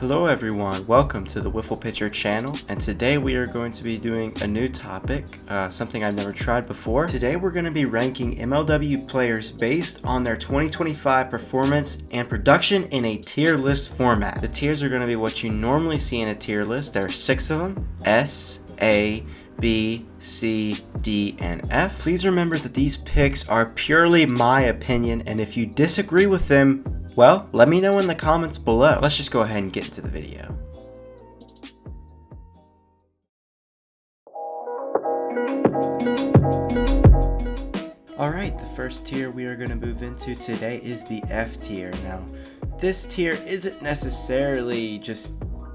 Hello everyone, welcome to the Wiffle Pitcher channel, and today we are going to be doing a new topic, something I've never tried before. Today we're going to be ranking MLW players based on their 2025 performance and production in a tier list format. The tiers are going to be what you normally see in a tier list. There are 6 of them: S, A, B, C, D, and F. Please remember that these picks are purely my opinion, and if you disagree with them, well, let me know in the comments below. Let's just go ahead and get into the video. Alright, the first tier we are going to move into today is the F tier. Now, this tier isn't necessarily just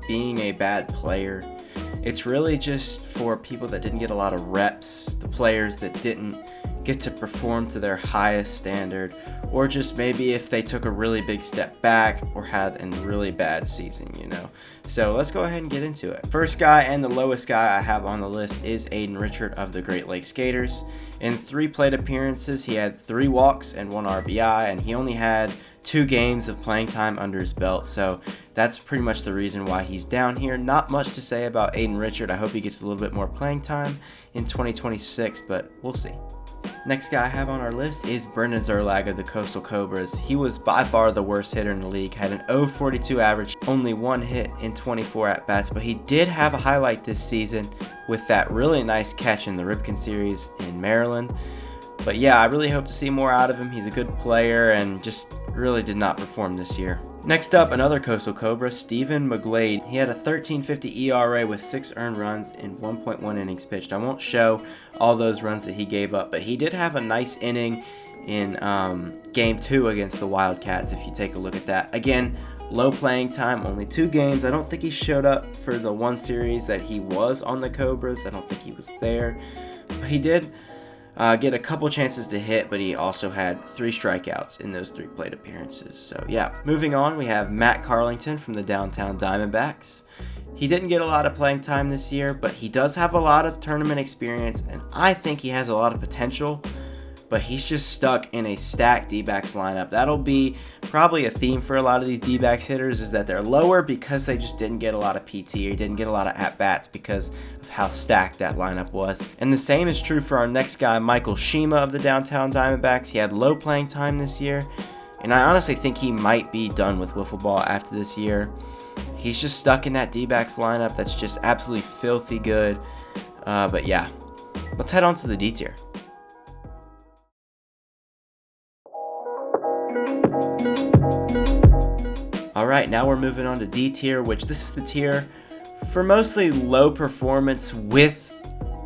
being a bad player. It's really just for people that didn't get a lot of reps, the players that didn't get to perform to their highest standard, or just maybe if they took a really big step back or had a really bad season, you know. So let's go ahead and get into it. First guy and the lowest guy I have on the list is Aiden Richard of the Great Lakes Gators. In 3 plate appearances, he had 3 walks and 1 RBI, and he only had 2 games of playing time under his belt, so that's pretty much the reason why he's down here. Not much to say about Aiden Richard. I hope he gets a little bit more playing time in 2026, but we'll see. Next guy I have on our list is Brendan Zerlag of the Coastal Cobras. He was by far the worst hitter in the league, had an 0.42 average, only 1 hit in 24 at-bats, but he did have a highlight this season with that really nice catch in the Ripken series in Maryland. But yeah, I really hope to see more out of him. He's a good player and just really did not perform this year. Next up, another Coastal Cobra, Stephen McGlade. He had a 13.50 ERA with 6 earned runs in 1.1 innings pitched. I won't show all those runs that he gave up, but he did have a nice inning in Game 2 against the Wildcats, if you take a look at that. Again, low playing time, only 2 games. I don't think he showed up for the one series that he was on the Cobras. I don't think he was there, but he did get a couple chances to hit, but he also had 3 strikeouts in those 3 plate appearances. So yeah, moving on, we have Matt Carlington from the Downtown Diamondbacks. He didn't get a lot of playing time this year, but he does have a lot of tournament experience, and I think he has a lot of potential, but he's just stuck in a stacked D-backs lineup. That'll be probably a theme for a lot of these D-backs hitters, is that they're lower because they just didn't get a lot of PT or didn't get a lot of at-bats because of how stacked that lineup was. And the same is true for our next guy, Michael Shima of the Downtown Diamondbacks. He had low playing time this year, and I honestly think he might be done with wiffle ball after this year. He's just stuck in that D-backs lineup that's just absolutely filthy good. But yeah, let's head on to the D tier. Alright, now we're moving on to D tier, which this is the tier for mostly low performance with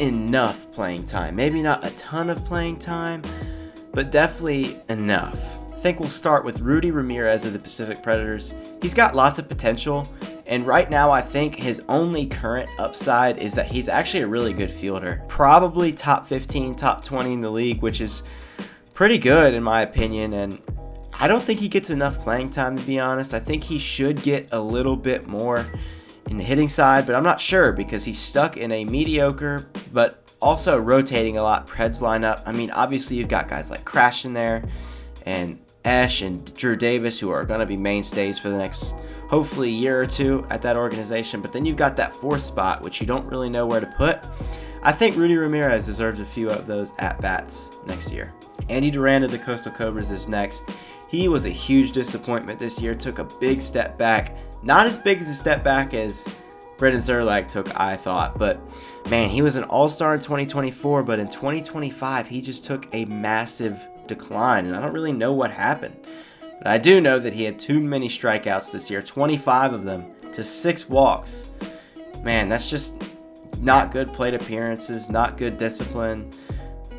enough playing time. Maybe not a ton of playing time, but definitely enough. I think we'll start with Rudy Ramirez of the Pacific Predators. He's got lots of potential, and right now I think his only current upside is that he's actually a really good fielder. Probably top 15, top 20 in the league, which is pretty good in my opinion, and I don't think he gets enough playing time, to be honest. I think he should get a little bit more in the hitting side, but I'm not sure because he's stuck in a mediocre but also rotating a lot Preds lineup. I mean, obviously you've got guys like Crash in there and Esh and Drew Davis who are going to be mainstays for the next, hopefully, year or 2 at that organization, but then you've got that 4th spot, which you don't really know where to put. I think Rudy Ramirez deserves a few of those at-bats next year. Andy Duran of the Coastal Cobras is next. He was a huge disappointment this year, took a big step back. Not as big as a step back as Brendan Zerlag took, I thought, but man, he was an all-star in 2024, but in 2025, he just took a massive decline, and I don't really know what happened. But I do know that he had too many strikeouts this year, 25 of them, to 6 walks. Man, that's just not good plate appearances, not good discipline.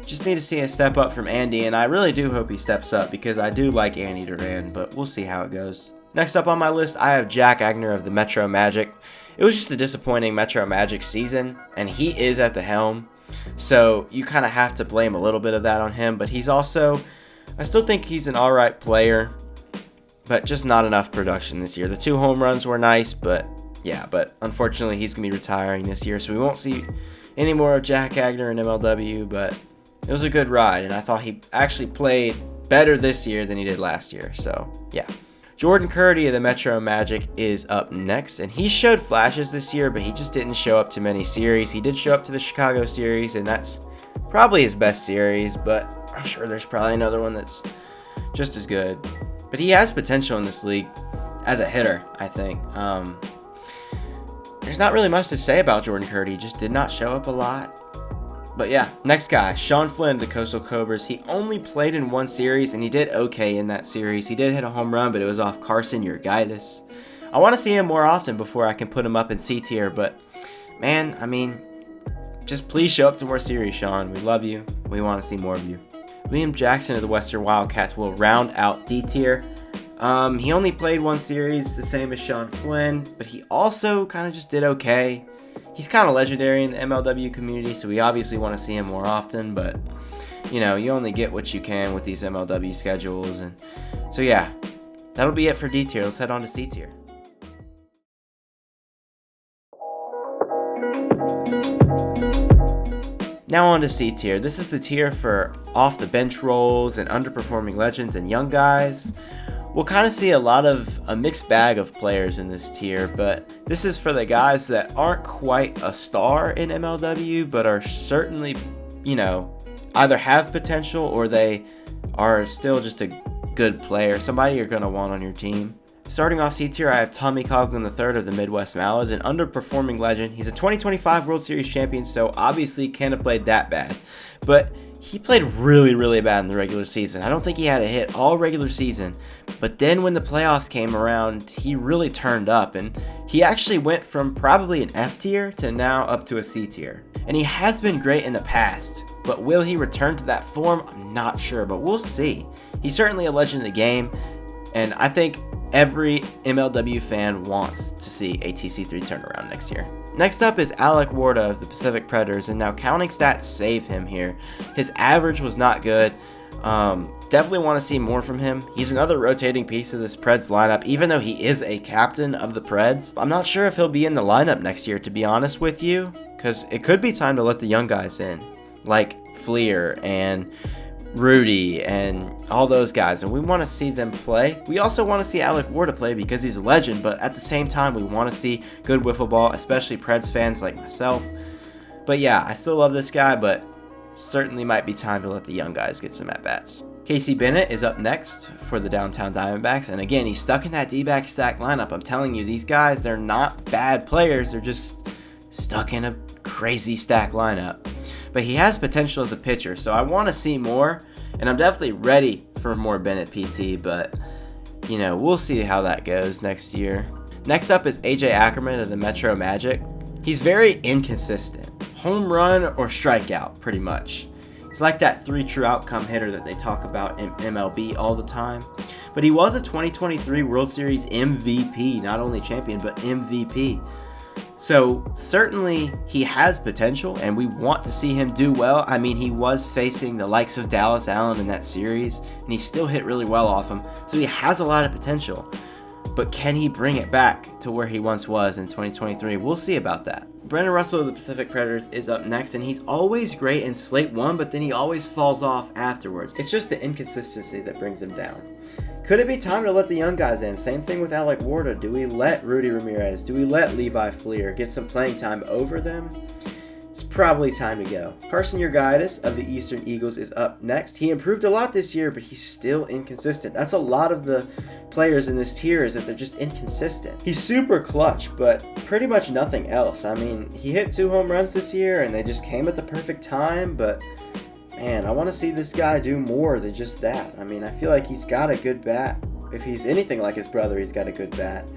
Just need to see a step up from Andy, and I really do hope he steps up because I do like Andy Duran, but we'll see how it goes. Next up on my list, I have Jack Agner of the Metro Magic. It was just a disappointing Metro Magic season, and he is at the helm, so you kind of have to blame a little bit of that on him, but he's also, I still think he's an alright player, but just not enough production this year. The 2 home runs were nice, but yeah, but unfortunately he's going to be retiring this year, so we won't see any more of Jack Agner in MLW, but it was a good ride, and I thought he actually played better this year than he did last year, so yeah. Jordan Curdy of the Metro Magic is up next, and he showed flashes this year, but he just didn't show up to many series. He did show up to the Chicago series, and that's probably his best series, but I'm sure there's probably another one that's just as good. But he has potential in this league as a hitter, I think. There's not really much to say about Jordan Curdy. He just did not show up a lot. But yeah, next guy, Sean Flynn of the Coastal Cobras. He only played in one series, and he did okay in that series. He did hit a home run, but it was off Carson Urgaitis. I want to see him more often before I can put him up in C tier, but man, I mean, just please show up to more series, Sean. We love you. We want to see more of you. Liam Jackson of the Western Wildcats will round out D tier. He only played one series, the same as Sean Flynn, but he also kind of just did okay. He's kind of legendary in the MLW community, so we obviously want to see him more often, but, you know, you only get what you can with these MLW schedules. And so, yeah, that'll be it for D tier. Let's head on to C tier. Now on to C tier. This is the tier for off-the-bench roles and underperforming legends and young guys. We'll kind of see a mixed bag of players in this tier, but this is for the guys that aren't quite a star in MLW, but are certainly, you know, either have potential or they are still just a good player, somebody you're going to want on your team. Starting off C tier, I have Tommy Coughlin III of the Midwest Mallows, an underperforming legend. He's a 2025 World Series champion, so obviously can't have played that bad, but he played really, really bad in the regular season. I don't think he had a hit all regular season. But then when the playoffs came around, he really turned up. And he actually went from probably an F tier to now up to a C tier. And he has been great in the past. But will he return to that form? I'm not sure, but we'll see. He's certainly a legend of the game. And I think every MLW fan wants to see a TC3 turnaround next year. Next up is Alec Warda of the Pacific Predators, and now counting stats save him here. His average was not good. Definitely want to see more from him. He's another rotating piece of this Preds lineup, even though he is a captain of the Preds. I'm not sure if he'll be in the lineup next year, to be honest with you, because it could be time to let the young guys in, like Fleer and Rudy and all those guys, and we want to see them play. We also want to see Alec Warda play because he's a legend, but at the same time we want to see good wiffle ball, especially Preds fans like myself. But yeah, I still love this guy, but certainly might be time to let the young guys get some at-bats. Casey Bennett is up next for the Downtown Diamondbacks, and again, he's stuck in that D-back stack lineup. I'm telling you, these guys, they're not bad players, they're just stuck in a crazy stack lineup. But he has potential as a pitcher, so I want to see more, and I'm definitely ready for more Bennett PT, but, you know, we'll see how that goes next year. Next up is AJ Ackerman of the Metro Magic. He's very inconsistent. Home run or strikeout, pretty much. He's like that 3 true outcome hitter that they talk about in MLB all the time. But he was a 2023 World Series MVP, not only champion, but MVP. So certainly he has potential, and we want to see him do well. I mean, he was facing the likes of Dallas Allen in that series, and he still hit really well off him. So he has a lot of potential. But can he bring it back to where he once was in 2023? We'll see about that. Brendan Russell of the Pacific Predators is up next, and he's always great in Slate 1, but then he always falls off afterwards. It's just the inconsistency that brings him down. Could it be time to let the young guys in? Same thing with Alec Warda. Do we let Rudy Ramirez, do we let Levi Fleer get some playing time over them? It's probably time to go. Carson Urgaitis of the Eastern Eagles is up next. He improved a lot this year, but he's still inconsistent. That's a lot of the players in this tier, is that they're just inconsistent. He's super clutch, but pretty much nothing else. I mean, he hit 2 home runs this year, and they just came at the perfect time, but man, I want to see this guy do more than just that. I mean, I feel like he's got a good bat. If he's anything like his brother, he's got a good bat.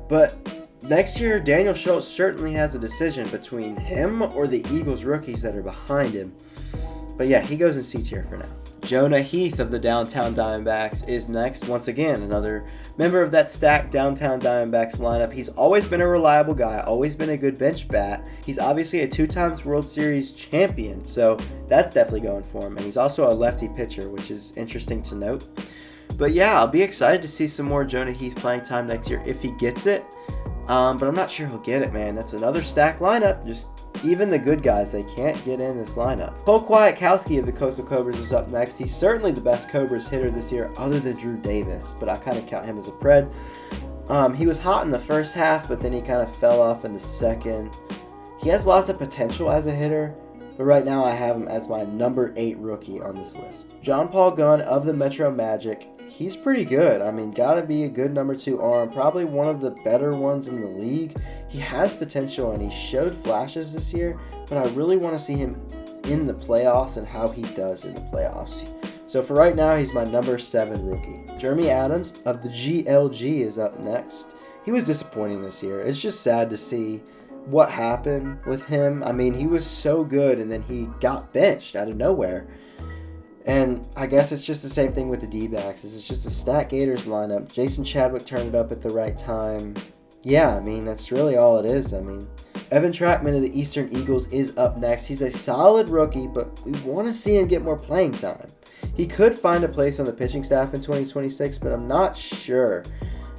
But next year, Daniel Schultz certainly has a decision between him or the Eagles rookies that are behind him. But yeah, he goes in C tier for now. Jonah Heath of the Downtown Diamondbacks is next. Once again, another member of that stacked Downtown Diamondbacks lineup. He's always been a reliable guy, always been a good bench bat. He's obviously a 2-time World Series champion, so that's definitely going for him. And he's also a lefty pitcher, which is interesting to note. But yeah, I'll be excited to see some more Jonah Heath playing time next year if he gets it. But I'm not sure he'll get it, man. That's another stacked lineup. Just, Even the good guys, they can't get in this lineup. Cole Kwiatkowski of the Coastal Cobras is up next. He's certainly the best Cobras hitter this year other than Drew Davis, but I kind of count him as a pred. He was hot in the first half, but then he kind of fell off in the second. He has lots of potential as a hitter, but right now I have him as my number 8 rookie on this list. John Paul Gunn of the Metro Magic. He's pretty good. I mean, gotta be a good number 2 arm. Probably one of the better ones in the league. He has potential and he showed flashes this year, but I really want to see him in the playoffs and how he does in the playoffs. So for right now, he's my number 7 rookie. Jeremy Adams of the GLG is up next. He was disappointing this year. It's just sad to see what happened with him. I mean, he was so good and then he got benched out of nowhere. And I guess it's just the same thing with the D-backs. It's just a Stat Gators lineup. Jason Chadwick turned it up at the right time. Yeah, I mean, that's really all it is. I mean, Evan Trackman of the Eastern Eagles is up next. He's a solid rookie, but we want to see him get more playing time. He could find a place on the pitching staff in 2026, but I'm not sure.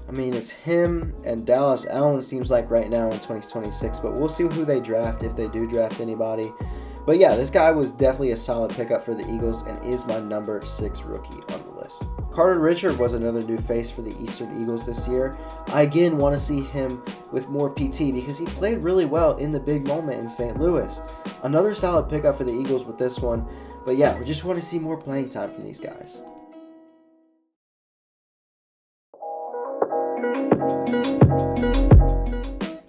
I mean, it's him and Dallas Allen seems like right now in 2026, but we'll see who they draft if they do draft anybody. But yeah, this guy was definitely a solid pickup for the Eagles and is my number 6 rookie on the list. Carter Richard was another new face for the Eastern Eagles this year. I again want to see him with more PT because he played really well in the big moment in St. Louis. Another solid pickup for the Eagles with this one. But yeah, we just want to see more playing time from these guys.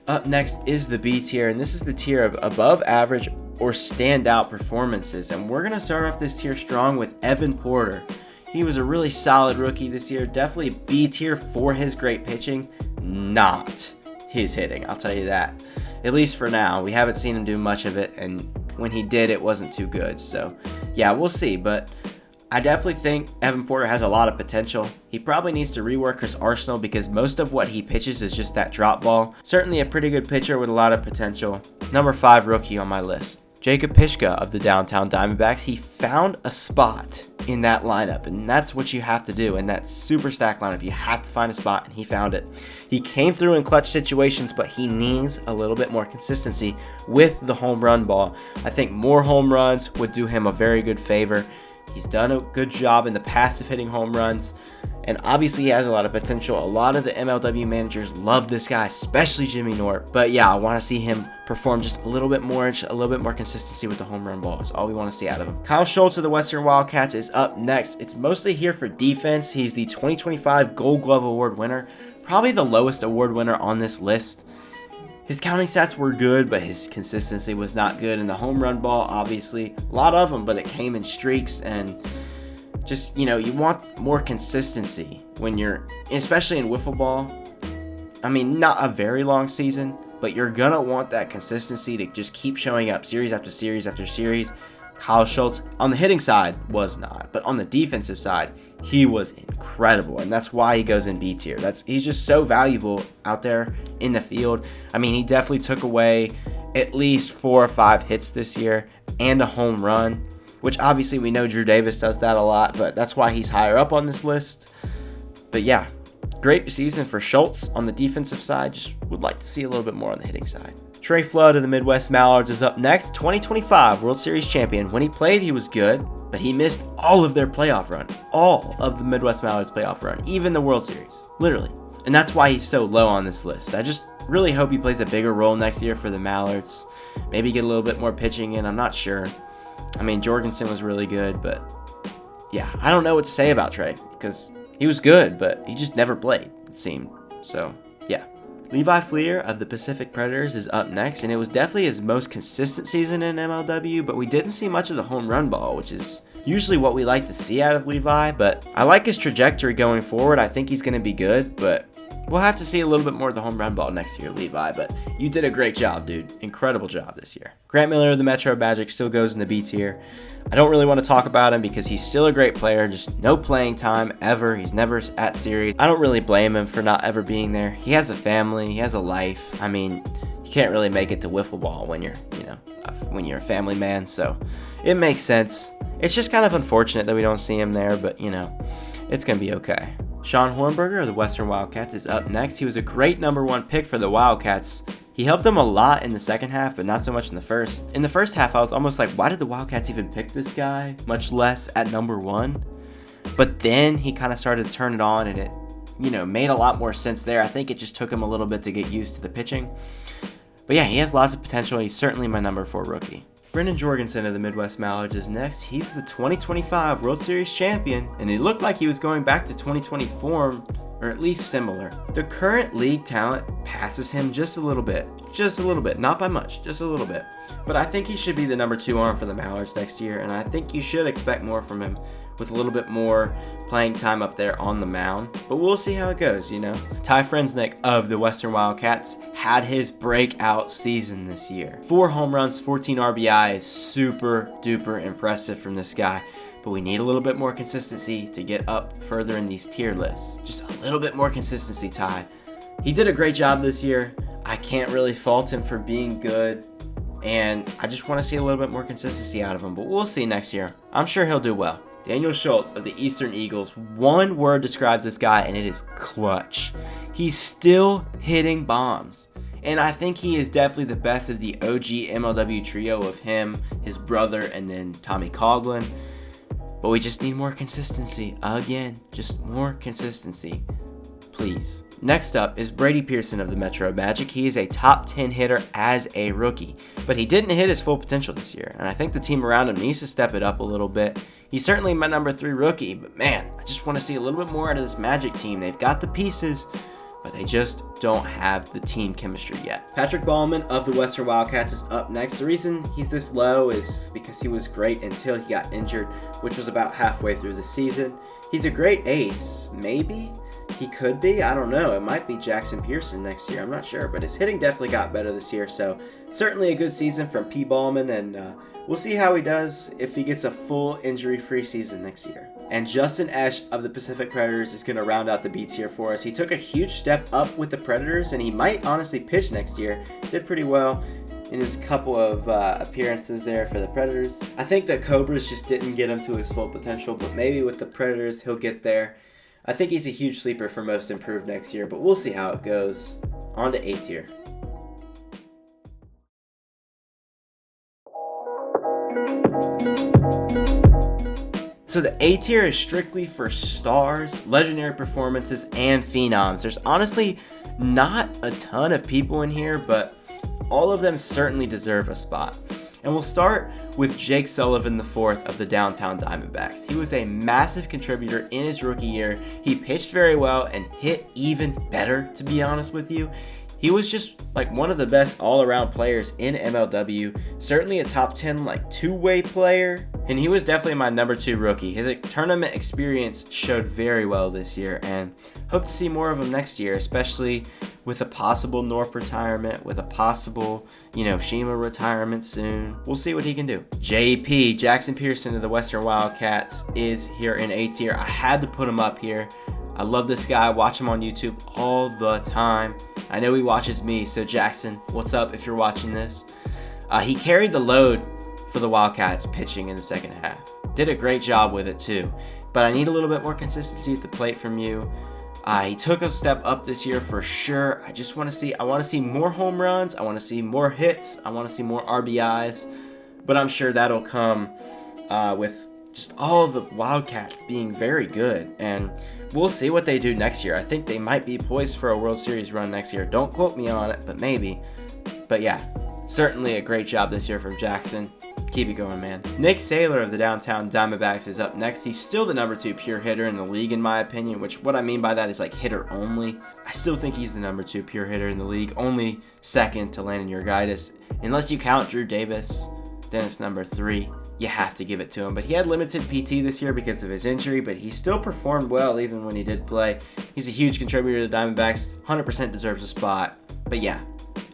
Up next is the B tier, and this is the tier of above average or standout performances. And we're going to start off this tier strong with Evan Porter. He was a really solid rookie this year. Definitely B tier for his great pitching, not his hitting. I'll tell you that. At least for now. We haven't seen him do much of it, and when he did, it wasn't too good. So, yeah, we'll see. But I definitely think Evan Porter has a lot of potential. He probably needs to rework his arsenal because most of what he pitches is just that drop ball. Certainly a pretty good pitcher with a lot of potential. Number 5 rookie on my list. Jacob Pishka of the Downtown Diamondbacks. He found a spot in that lineup, and that's what you have to do in that super stacked lineup. You have to find a spot, and he found it. He came through in clutch situations, but he needs a little bit more consistency with the home run ball. I think more home runs would do him a very good favor. He's done a good job in the past of hitting home runs, and obviously he has a lot of potential. A lot of the MLW managers love this guy, especially Jimmy Nort. But yeah, I want to see him perform just a little bit more consistency with the home run ball. Is all we want to see out of him. Kyle Schultz of the Western Wildcats is up next. It's mostly here for defense. He's the 2025 Gold Glove Award winner, probably the lowest award winner on this list. His counting stats were good, but his consistency was not good. And the home run ball, obviously, a lot of them, but it came in streaks. And just, you want more consistency when you're, especially in wiffle ball. I mean, not a very long season, but you're going to want that consistency to just keep showing up series after series after series. Kyle Schultz, on the hitting side, was not. But on the defensive side, he was incredible. And that's why he goes in B tier. He's just so valuable out there in the field. I mean, he definitely took away at least 4 or 5 hits this year and a home run, which obviously we know Drew Davis does that a lot, but that's why he's higher up on this list. But yeah, great season for Schultz on the defensive side. Just would like to see a little bit more on the hitting side. Trey Flood of the Midwest Mallards is up next. 2025 World Series champion. When he played, he was good, but he missed all of their playoff run. All of the Midwest Mallards playoff run. Even the World Series. Literally. And that's why he's so low on this list. I just really hope he plays a bigger role next year for the Mallards. Maybe get a little bit more pitching in. I'm not sure. I mean, Jorgensen was really good, but yeah, I don't know what to say about Trey because he was good, but he just never played, it seemed. So, yeah. Levi Fleer of the Pacific Predators is up next, and it was definitely his most consistent season in MLW, but we didn't see much of the home run ball, which is usually what we like to see out of Levi, but I like his trajectory going forward. I think he's going to be good, but we'll have to see a little bit more of the home run ball next year, Levi, but you did a great job, dude. Incredible job this year. Grant Miller of the Metro Magic still goes in the B tier. I don't really want to talk about him because he's still a great player, just no playing time ever. He's never at series. I don't really blame him for not ever being there. He has a family, he has a life. I mean, you can't really make it to wiffle ball when you're, when you're a family man, so it makes sense. It's just kind of unfortunate that we don't see him there, but it's going to be okay. Sean Hornberger of the Western Wildcats is up next. He was a great number 1 pick for the Wildcats. He helped them a lot in the second half, but not so much in the first. In the first half, I was almost like, why did the Wildcats even pick this guy? Much less at number 1. But then he kind of started to turn it on, and it, made a lot more sense there. I think it just took him a little bit to get used to the pitching. But yeah, he has lots of potential. He's certainly my number 4 rookie. Brendan Jorgensen of the Midwest Mallards is next. He's the 2025 World Series champion, and it looked like he was going back to 2020 form, or at least similar. The current league talent passes him just a little bit, not by much, just a little bit. But I think he should be the number 2 arm for the Mallards next year, and I think you should expect more from him with a little bit more playing time up there on the mound. But we'll see how it goes, Ty Frensnick of the Western Wildcats had his breakout season this year. 4 home runs, 14 RBIs, super duper impressive from this guy. But we need a little bit more consistency to get up further in these tier lists. Just a little bit more consistency, Ty. He did a great job this year. I can't really fault him for being good. And I just want to see a little bit more consistency out of him. But we'll see next year. I'm sure he'll do well. Daniel Schultz of the Eastern Eagles. One word describes this guy, and it is clutch. He's still hitting bombs. And I think he is definitely the best of the OG MLW trio of him, his brother, and then Tommy Coughlin. But we just need more consistency. Again, just more consistency. Please. Next up is Brady Pearson of the Metro Magic. He is a top 10 hitter as a rookie, but he didn't hit his full potential this year, and I think the team around him needs to step it up a little bit. He's certainly my number 3 rookie, but man, I just want to see a little bit more out of this Magic team. They've got the pieces, but they just don't have the team chemistry yet. Patrick Ballman of the Western Wildcats is up next. The reason he's this low is because he was great until he got injured, which was about halfway through the season. He's a great ace, maybe? He could be, I don't know. It might be Jackson Pearson next year, I'm not sure. But his hitting definitely got better this year, so certainly a good season from P. Ballman, and we'll see how he does if he gets a full injury-free season next year. And Justin Esch of the Pacific Predators is going to round out the beats here for us. He took a huge step up with the Predators, and he might honestly pitch next year. Did pretty well in his couple of appearances there for the Predators. I think the Cobras just didn't get him to his full potential, but maybe with the Predators he'll get there. I think he's a huge sleeper for most improved next year, but we'll see how it goes. On to A tier. So the A tier is strictly for stars, legendary performances, and phenoms. There's honestly not a ton of people in here, but all of them certainly deserve a spot. And we'll start with Jake Sullivan IV of the Downtown Diamondbacks. He was a massive contributor in his rookie year. He pitched very well and hit even better, to be honest with you. He was just like one of the best all-around players in MLW. Certainly a top 10 two-way player. And he was definitely my number 2 rookie. His tournament experience showed very well this year, and hope to see more of him next year, especially with a possible North retirement, with a possible, Shima retirement soon. We'll see what he can do. JP, Jackson Pearson of the Western Wildcats, is here in A tier. I had to put him up here. I love this guy. I watch him on YouTube all the time. I know he watches me, so Jackson, what's up if you're watching this? He carried the load for the Wildcats pitching in the second half. Did a great job with it too, but I need a little bit more consistency at the plate from you. He took a step up this year for sure. I want to see more home runs. I want to see more hits. I want to see more RBIs, but I'm sure that'll come with just all the Wildcats being very good, and we'll see what they do next year. I think they might be poised for a World Series run next year. Don't quote me on it, but maybe. But yeah, certainly a great job this year from Jackson. Keep it going, man. Nick Saylor of the Downtown Diamondbacks is up next. He's still the number 2 pure hitter in the league, in my opinion, which what I mean by that is hitter only. I still think he's the number 2 pure hitter in the league, only second to Landon Urgaitis. Unless you count Drew Davis, then it's number 3. You have to give it to him. But he had limited PT this year because of his injury, but he still performed well even when he did play. He's a huge contributor to the Diamondbacks, 100% deserves a spot. But yeah,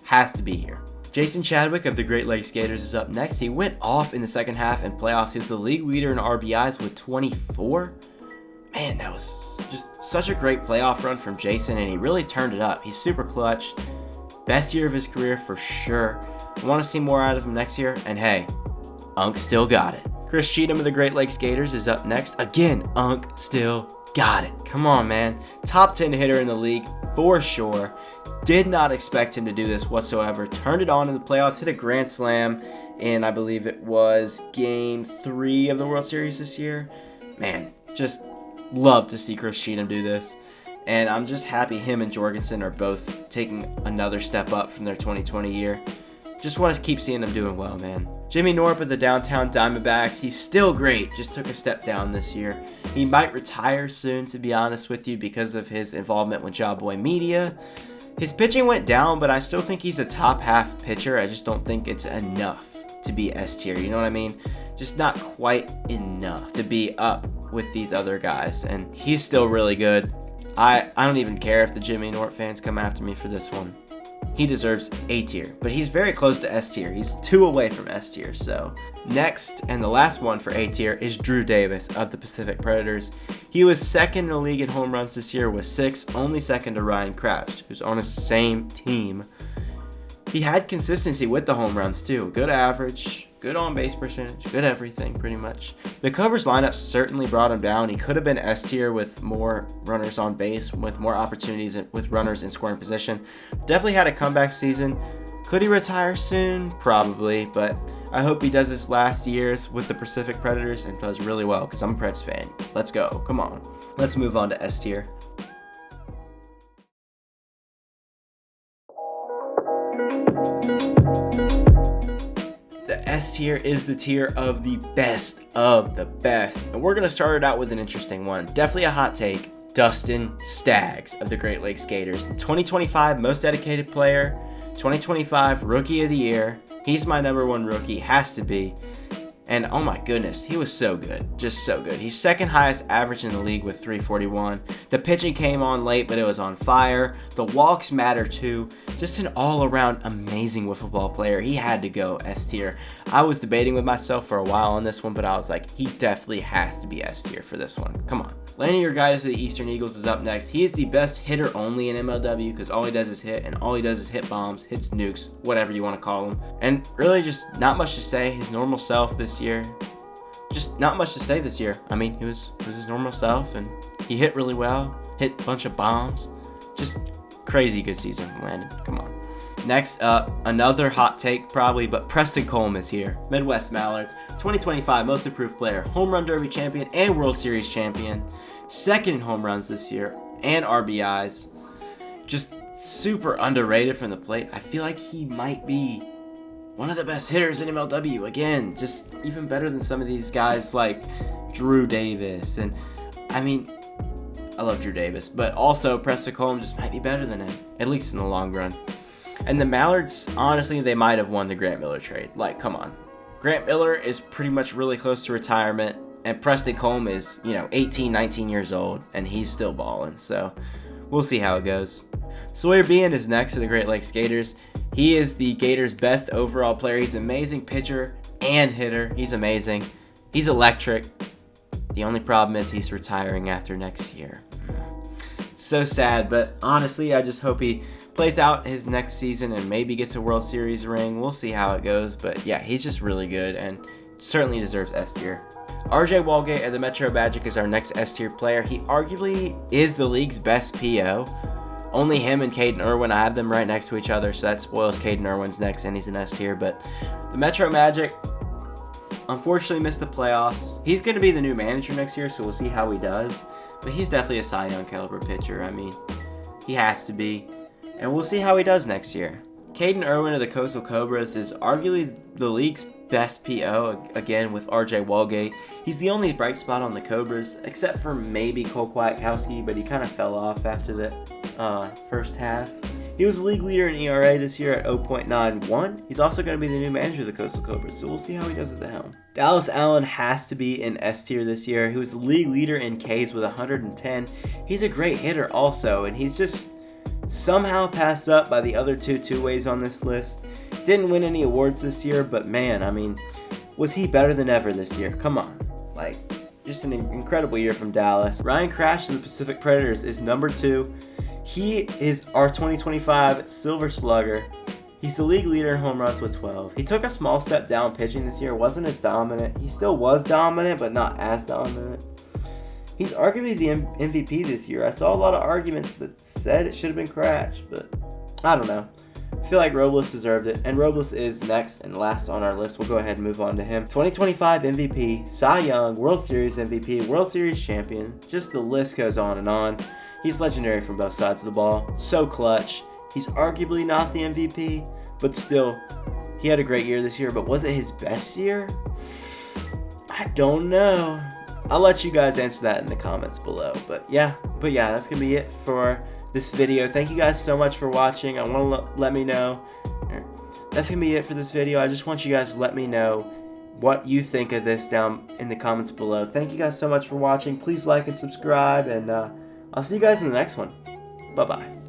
has to be here. Jason Chadwick of the Great Lakes Gators is up next. He went off in the second half and playoffs. He was the league leader in RBIs with 24. Man, that was just such a great playoff run from Jason, and he really turned it up. He's super clutch. Best year of his career for sure. I want to see more out of him next year, and hey, Unk still got it. Chris Cheatham of the Great Lakes Gators is up next. Again, Unk still got it. Come on, man. Top 10 hitter in the league for sure. Did not expect him to do this whatsoever. Turned it on in the playoffs, hit a grand slam in, I believe it was Game 3 of the World Series this year. Man, just love to see Chris Cheatham do this. And I'm just happy him and Jorgensen are both taking another step up from their 2020 year. Just want to keep seeing them doing well, man. Jimmy Norp of the Downtown Diamondbacks, he's still great, just took a step down this year. He might retire soon, to be honest with you, because of his involvement with Job Boy Media. His pitching went down, but I still think he's a top half pitcher. I just don't think it's enough to be S tier, you know what I mean? Just not quite enough to be up with these other guys, and he's still really good. I don't even care if the Jimmy Norp fans come after me for this one. He deserves A tier, but he's very close to S tier. He's 2 away from S tier. So next, and the last one for A tier, is Drew Davis of the Pacific Predators. He was second in the league in home runs this year with 6, only second to Ryan Crouch, who's on the same team. He had consistency with the home runs too. Good average, good on-base percentage, good everything pretty much. The Cobras lineup certainly brought him down. He could have been S tier with more runners on base, with more opportunities with runners in scoring position. Definitely had a comeback season. Could he retire soon? Probably, but I hope he does his last years with the Pacific Predators and does really well because I'm a Preds fan. Let's go. Come on. Let's move on to S tier. The S tier is the tier of the best of the best. And we're going to start it out with an interesting one. Definitely a hot take. Dustin Staggs of the Great Lakes Gators. 2025 most dedicated player. 2025 Rookie of the Year. He's my number 1 rookie. Has to be. And oh my goodness, he was so good. Just so good. He's second highest average in the league with 341. The pitching came on late, but it was on fire. The walks matter too. Just an all-around amazing wiffle ball player. He had to go S tier. I was debating with myself for a while on this one, but I was like, he definitely has to be S tier for this one. Come on. Landon Urguides of the Eastern Eagles is up next. He is the best hitter only in MLW because all he does is hit, and all he does is hit bombs, hits nukes, whatever you want to call him. And really just not much to say. His normal self this year. Just not much to say this year. I mean, he was his normal self, and he hit really well, hit a bunch of bombs. Just crazy good season from Landon. Come on. Next up, another hot take probably, but Preston Colm is here. Midwest Mallards, 2025 Most Improved Player, Home Run Derby champion and World Series champion. Second in home runs this year and RBIs. Just super underrated from the plate. I feel like he might be one of the best hitters in MLW. Again, just even better than some of these guys like Drew Davis. And I mean, I love Drew Davis, but also Preston Colm just might be better than him, at least in the long run. And the Mallards, honestly, they might have won the Grant Miller trade. Like, come on. Grant Miller is pretty much really close to retirement, and Preston Colm is, 18, 19 years old, and he's still balling. So we'll see how it goes. Sawyer Bean is next to the Great Lakes Gators. He is the Gators' best overall player. He's an amazing pitcher and hitter. He's amazing. He's electric. The only problem is he's retiring after next year. So sad, but honestly, I just hope he plays out his next season and maybe gets a World Series ring. We'll see how it goes, but yeah, he's just really good and certainly deserves S tier. RJ Walgate of the Metro Magic is our next S tier player. He arguably is the league's best PO. Only him and Caden Irwin, I have them right next to each other, so that spoils Caden Irwin's next, and he's an S tier. But the Metro Magic unfortunately missed the playoffs. He's going to be the new manager next year, so we'll see how he does. But he's definitely a Cy Young caliber pitcher. I mean, he has to be. And we'll see how he does next year. Caden Irwin of the Coastal Cobras is arguably the league's best PO, again with RJ Walgate. He's the only bright spot on the Cobras, except for maybe Cole Kwiatkowski, but he kind of fell off after the first half. He was the league leader in ERA this year at 0.91. He's also going to be the new manager of the Coastal Cobras, so we'll see how he does at the helm. Dallas Allen has to be in S tier this year. He was the league leader in Ks with 110. He's a great hitter also, and he's just somehow passed up by the other two-ways on this list. Didn't win any awards this year, but man, I mean, was he better than ever this year? Come on. Like, just an incredible year from Dallas. Ryan Crash of the Pacific Predators is number 2. He is our 2025 Silver Slugger. He's the league leader in home runs with 12. He took a small step down pitching this year. Wasn't as dominant. He still was dominant, but not as dominant. He's arguably the MVP this year. I saw a lot of arguments that said it should have been Crash, but I don't know. I feel like Robles deserved it, and Robles is next and last on our list. We'll go ahead and move on to him. 2025 MVP, Cy Young, World Series MVP, World Series champion. Just the list goes on and on. He's legendary from both sides of the ball. So clutch. He's arguably not the MVP, but still, he had a great year this year. But was it his best year? I don't know. I'll let you guys answer that in the comments below. But yeah, that's going to be it for this video. Thank you guys so much for watching. I want to let me know. That's going to be it for this video. I just want you guys to let me know what you think of this down in the comments below. Thank you guys so much for watching. Please like and subscribe, and I'll see you guys in the next one. Bye-bye.